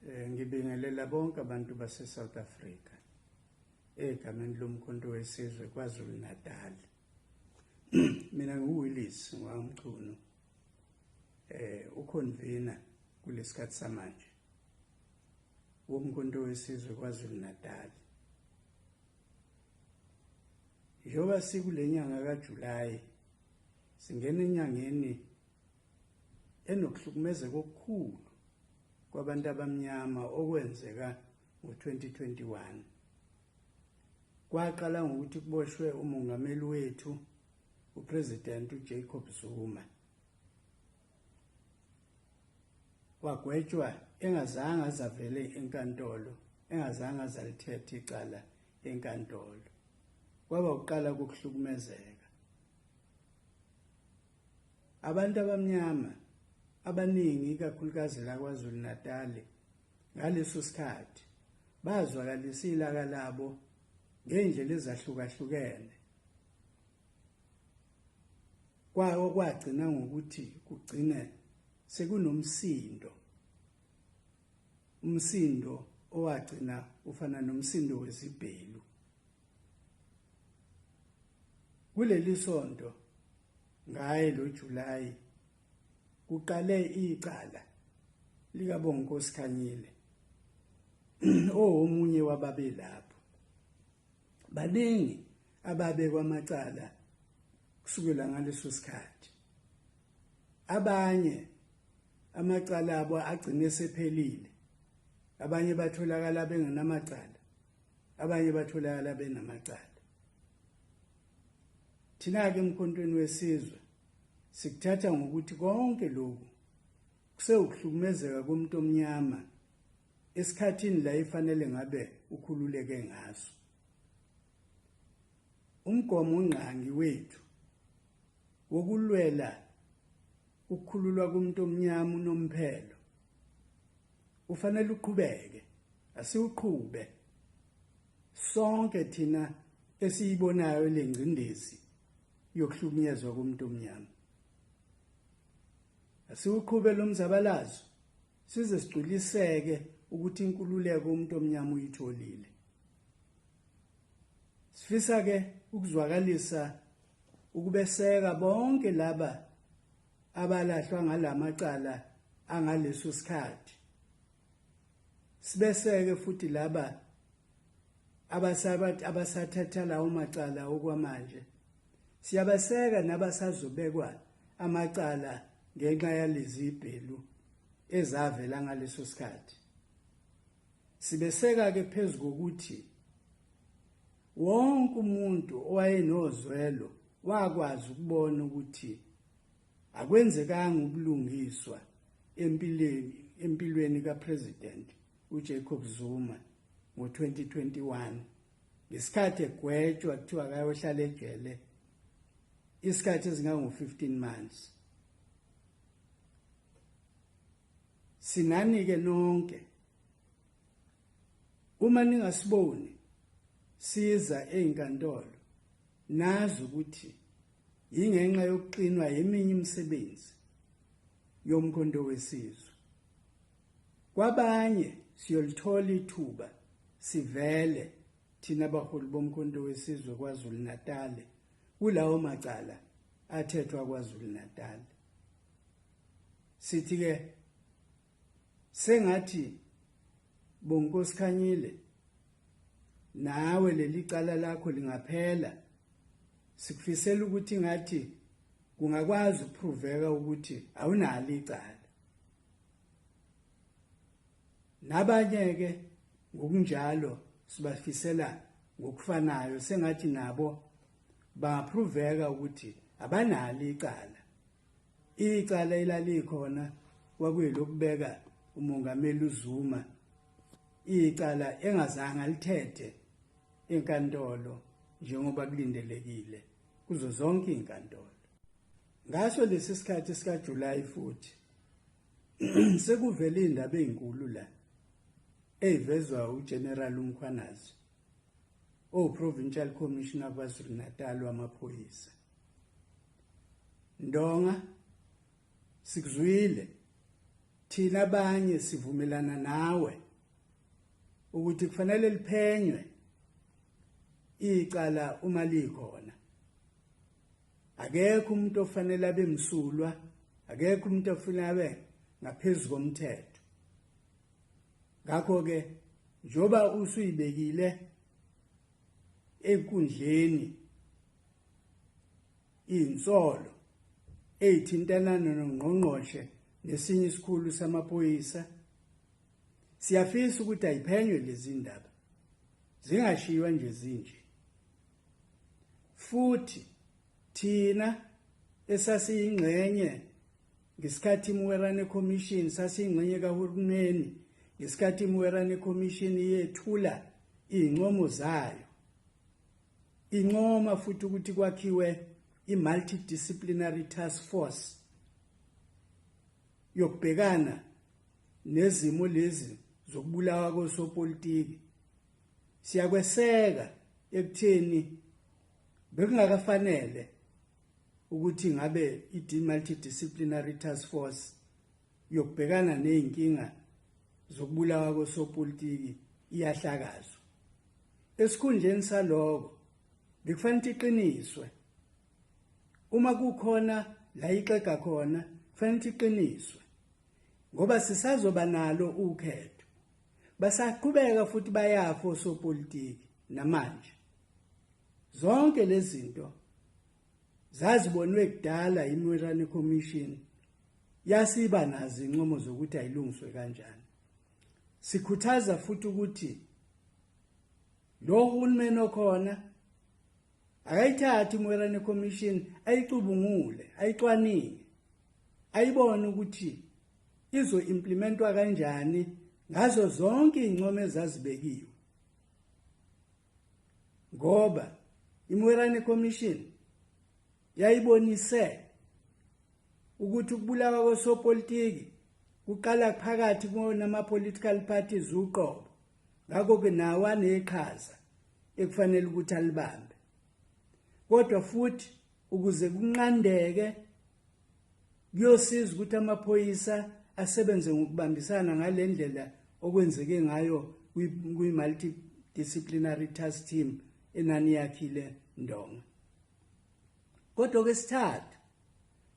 Ngibingelela bonke abantu base-South Africa egameni lomkhonto wesizwe KwaZulu Natal. Mina ngiWillis Ngwamchunu, uconvener kulesikhathi samanje womkhonto wesizwe KwaZulu Natal. Njengoba sikule nyanga kaJulayi singena enyangeni enokuhlukumezeka okukhulu kwabantu abamnyama okwenzeka ngo-2021. Kwaqala ngokuthi kuboshwe umongameli wethu uPresident uJacob Zuma. Wagwetshwa engazange azavele enkantolo, engazange azalithethe icala enkantolo. Kwaba uqala kokuhlukumezeka. Abantu abamnyama abaningi kakhulukazi la KwaZulu Natal ngaleso sikhathi bazwakalisa ilaka labo ngendlela ezahlukahlukene. Kwagcina ngokuthi kugcine sekunomsindo, umsindo owagcina ufana nomsindo wesibhelu. Kuleli sonto ngaye lo July kuqale icala likaBonginkosi Khanyile omunye wababe lapho. Baningi ababe kwamacala kusukela ngaleso sikhathi. Abanye amacala abo agcine sephelile, abanye batholakala bengenamacala, abanye batholakala benamacala. Thina-ke emkhontweni wesizwe sikuthatha ngokuthi konke lokhu kusewukuhlukumezeka komuntu omnyama esikhathini la ifanele ngabe ukhululeke ngaso. Umgomo ongqangi wethu wokulwela ukukhululwa komuntu omnyama unomphelo ufanele uqhubeke, asiwuqhube sonke thina esiyibonayo lengcindezi yokuhlukunyezwa komuntu omnyama. Asiwuqhube lo mzabalazo size sigculiseke ukuthi inkululeko umuntu omnyama uyitholile. Sifisa ke ukuzwakalisa ukubeseka bonke laba abalahlwa ngalamacala angaleso sikhathi. Sibeseke futhi laba abasathatha lawo macala okwamanje. Siyabaseka nabasazobekwa amacala ngenxa yalezi ibhelu ezavela ngaleso sikhathi. Sibeseka ke phezulu kokuthi wonke umuntu owayenozwelo wakwazi ukubona ukuthi akwenzekanga ubulungiswa empilweni kaPresident uJacob Zuma ngo-2021 ngesikhathi egwetshwa kuthiwa akayohlala ejele isikhathi esingango-15 months. Sinani-ke nonke, uma ningasiboni siza ezinkantolo, nazi ukuthi yingenxa yokuqinwa yeminye imisebenzi yomkhonto wesizwe. Kwabanye siyolithola ithuba sivele thina abaholi bomkhonto wesizwe KwaZulu Natal kulawo macala athethwa KwaZulu Natal. Sithi-ke sengathi Bonginkosi Khanyile nawe leli cala lakho lingaphela. Sikufisela ukuthi ngathi kungakwazi ukuproveka ukuthi awunalo icala. Nabanye-ke ngokunjalo sibafisela ngokufanayo sengathi nabo bangaproveka ukuthi abanalo icala. Icala elalikhona kwakuyilokubeka umongameli uZuma, icala engazange alithethe enkantolo njengoba kulindelekile kuzo zonke izinkantolo. Ngaso lesi sikhathi sikaJulayi futhi sekuvele indaba ezinkulu la ezivezwa uGeneral uMkhwanazi Provincial Commissioner KwaZulu Natal wamaphoyisa. Ndonga sikuzwile thina abanye sivumelana nawe ukuthi kufanele liphenywe icala uma likhona. Akekho umuntu ofanele abe msulwa, akekho umuntu ofanele abe ngaphezulu komthetho. Ngakho ke njoba usuyibekile enkundleni insolo ezithintana nongqongqoshe nesinye isikhulu samaphoyisa, siyafisa ukuthi ayiphenywe lezi ndaba, zingashiywa nje zinje. Futhi thina esasiyingxenye ngesikhathi iMwerane Commission, sasiyingxenye kahulumeni ngesikhathi iMwerane Commission yethula izincomo zayo, inqoma futhi ukuthi kwakhiwe i-multidisciplinary task force yokubhekana nezimo lezi zokubulawa kosopolitiki. Siyakweseka ekutheni bekungakafanele ukuthi ngabe i-multidisciplinary task force yokubhekana nezinkinga zokubulawa kosopolitiki iyahlakazwa. Esikhundleni saloko bekufanele iqiniswe. Uma kukhona la ixega khona kufanele iqiniswe, ngoba sisazoba nalo ukhetho. Basaqhubeka futhi bayafa osopolitiki namanje. Zonke lezi zinto zazibonwe kudala iMwerane Commission, yasiba nazo incomo zokuthi ayilungiswe kanjani. Sikhuthaza futhi ukuthi lo hulumeni okhona akayithathe iMwerane Commission, ayicubungule, ayicwaninge, ayibone ukuthi izo-implementwa kanjani ngazo zonke izincomo ezazibekiwe. Ngoba iMwerane Commission yayibonise ukuthi ukubulawa kosopolitiki kuqala phakathi nama-political parties uqobo. Ngakho-ke nawo aneqhaza ekufanele ukuthi alibambe. Kodwa futhi ukuze kunqandeke kuyosiza ukuthi amaphoyisa asebenze ngokubambisana ngale ndlela okwenzeke ngayo kwi-multidisciplinary task team enani yakhile Ndonga. Kodwa kwesithathu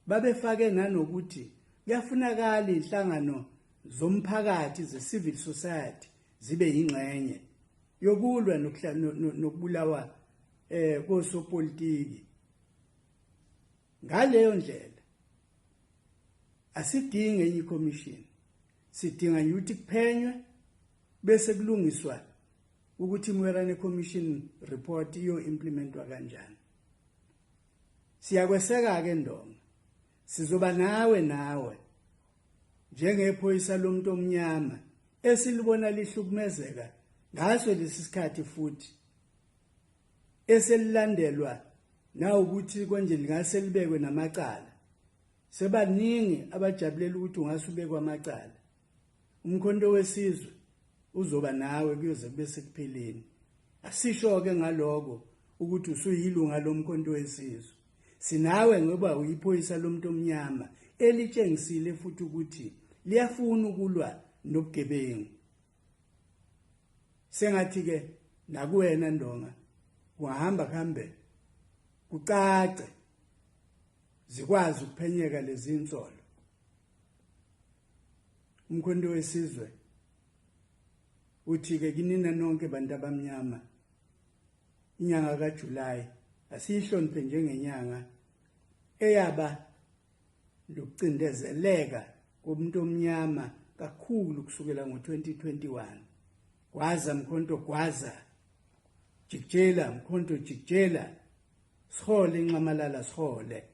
babefake nanokuthi kuyafunakala inhlangano zomphakathi ze-civil society zibe yingxenye yokulwa nokubulawa kosopolitiki. Ngaleyo ndlela asidinge enye commission, sidinga ukuthi kuphenywe bese kulungiswa ukuthi iMwerane Commission report iyo implementwa kanjani. Siyakweseka ke Ndonga, sizoba nawe njengephoyisa lomuntu omnyama esilibona lihlukumezeka ngaso lesi sikhathi futhi eselilandelwa na ukuthi konje lingase libekwe namacala. Sebaningi abajabulela ukuthi ungasubekwa amacala. Umkhonto wesizwe uzoba nawe kuyoze kube sekupheleni. Asisho ke ngaloko ukuthi usuyilunga lomkhonto wesizwe. Sinawe ngoba uyiphoyisa lomuntu omnyama elitshengisile futhi ukuthi liyafuna ukulwa nobugebengu. Sengathi ke nakuwena Ndonga ungahamba kuhambe kucace zikwazi ukuphenyeka lezi insolo. Umkhonto wesizwe uthi ke kinina nonke bantu abamnyama, inyanga kaJulayi asiyihloniphe njengenyanga eyaba lokucindezeleka komuntu omnyama kakhulu kusukela ngo-2021. Gwaza mkhonto gwaza, jikjela mkhonto jikjela, sihole inqamalala sihole.